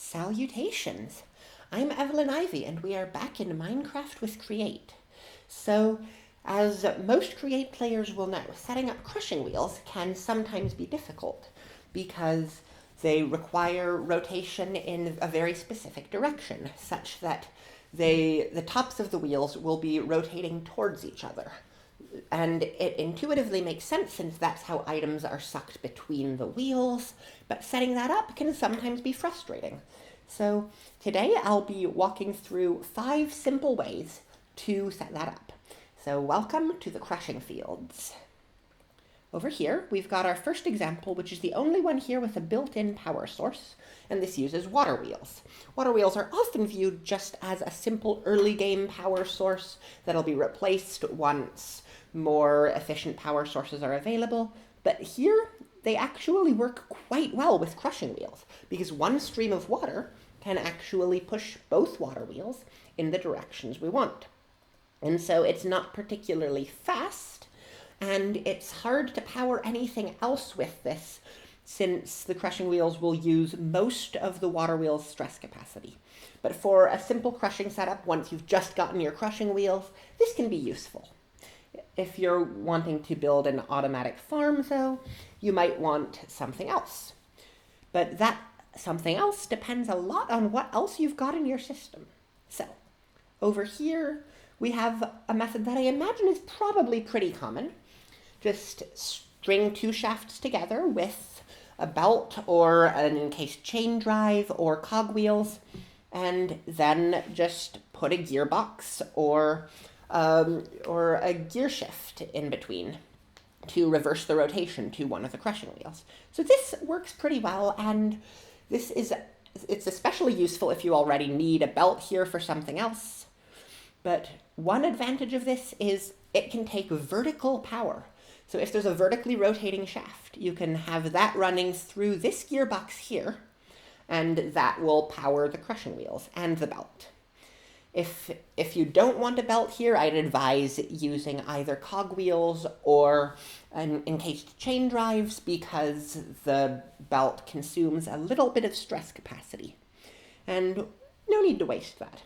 Salutations! I'm Evelyn Ivy, and we are back in Minecraft with Create. So, as most Create players will know, setting up crushing wheels can sometimes be difficult because they require rotation in a very specific direction, such that the tops of the wheels will be rotating towards each other. And it intuitively makes sense since that's how items are sucked between the wheels, but setting that up can sometimes be frustrating. So today I'll be walking through 5 simple ways to set that up. So welcome to the crushing fields. Over here, we've got our first example, which is the only one here with a built-in power source, and this uses water wheels. Water wheels are often viewed just as a simple early game power source that'll be replaced once more efficient power sources are available, but here they actually work quite well with crushing wheels because one stream of water can actually push both water wheels in the directions we want. And so it's not particularly fast, and it's hard to power anything else with this since the crushing wheels will use most of the water wheel's stress capacity. But for a simple crushing setup, once you've just gotten your crushing wheels, this can be useful. If you're wanting to build an automatic farm, though, you might want something else. But that something else depends a lot on what else you've got in your system. So, over here, we have a method that I imagine is probably pretty common. Just string 2 shafts together with a belt or an encased chain drive or cogwheels, and then just put a gearbox or a gear shift in between to reverse the rotation to one of the crushing wheels. So this works pretty well, and it's especially useful if you already need a belt here for something else. But one advantage of this is it can take vertical power. So if there's a vertically rotating shaft, you can have that running through this gearbox here, and that will power the crushing wheels and the belt. If you don't want a belt here, I'd advise using either cogwheels or encased chain drives because the belt consumes a little bit of stress capacity. And no need to waste that.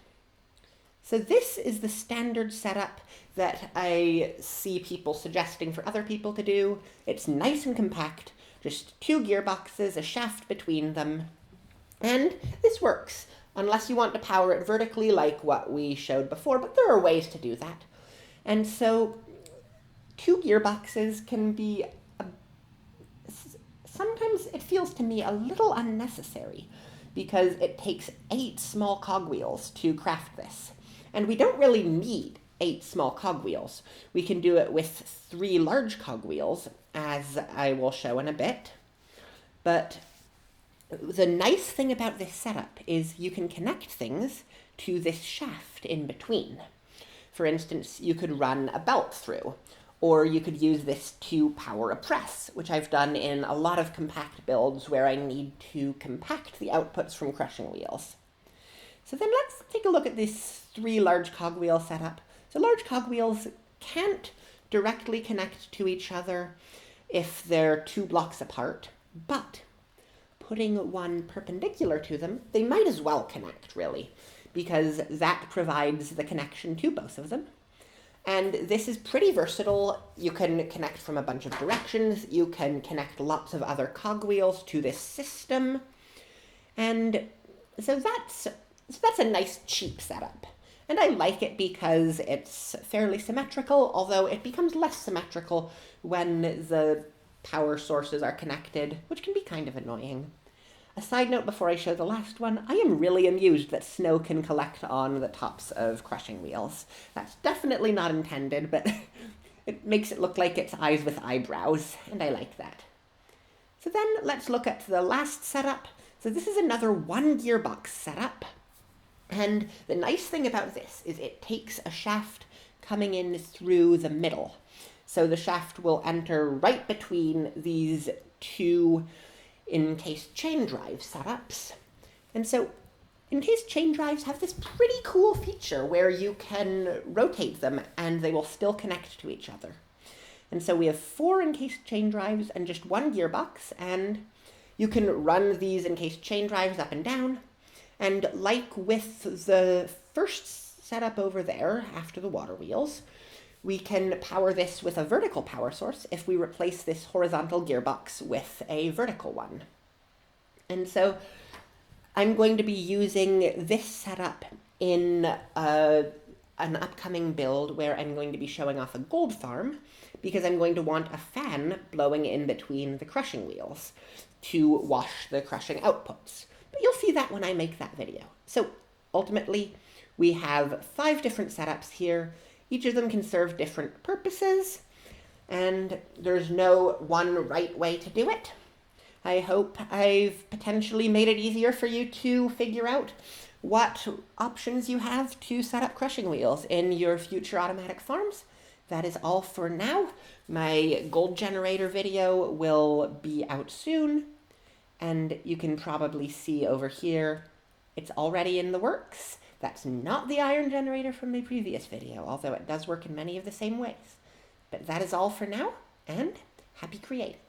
So this is the standard setup that I see people suggesting for other people to do. It's nice and compact, just 2 gearboxes, a shaft between them, and this works. Unless you want to power it vertically like what we showed before, but there are ways to do that. And so 2 gearboxes can be, sometimes it feels to me a little unnecessary because it takes 8 small cogwheels to craft this. And we don't really need 8 small cogwheels. We can do it with 3 large cogwheels, as I will show in a bit. But the nice thing about this setup is you can connect things to this shaft in between. For instance, you could run a belt through, or you could use this to power a press, which I've done in a lot of compact builds where I need to compact the outputs from crushing wheels. So then let's take a look at this 3 large cogwheel setup. So large cogwheels can't directly connect to each other if they're 2 blocks apart, but putting one perpendicular to them, they might as well connect, really, because that provides the connection to both of them. And this is pretty versatile. You can connect from a bunch of directions. You can connect lots of other cogwheels to this system. And so that's a nice, cheap setup. And I like it because it's fairly symmetrical, although it becomes less symmetrical when the power sources are connected, which can be kind of annoying. A side note before I show the last one, I am really amused that snow can collect on the tops of crushing wheels. That's definitely not intended, but it makes it look like it's eyes with eyebrows, and I like that. So then let's look at the last setup. So this is another 1 gearbox setup. And the nice thing about this is it takes a shaft coming in through the middle. So the shaft will enter right between these 2 encased chain drive setups. And so encased chain drives have this pretty cool feature where you can rotate them and they will still connect to each other. And so we have 4 encased chain drives and just 1 gearbox, and you can run these encased chain drives up and down. And like with the first setup over there after the water wheels, we can power this with a vertical power source if we replace this horizontal gearbox with a vertical one. And so I'm going to be using this setup in an upcoming build where I'm going to be showing off a gold farm, because I'm going to want a fan blowing in between the crushing wheels to wash the crushing outputs. But you'll see that when I make that video. So ultimately, we have 5 different setups here. Each of them can serve different purposes, and there's no one right way to do it. I hope I've potentially made it easier for you to figure out what options you have to set up crushing wheels in your future automatic farms. That is all for now. My gold generator video will be out soon, and you can probably see over here it's already in the works. That's not the iron generator from my previous video, although it does work in many of the same ways. But that is all for now, and happy creating.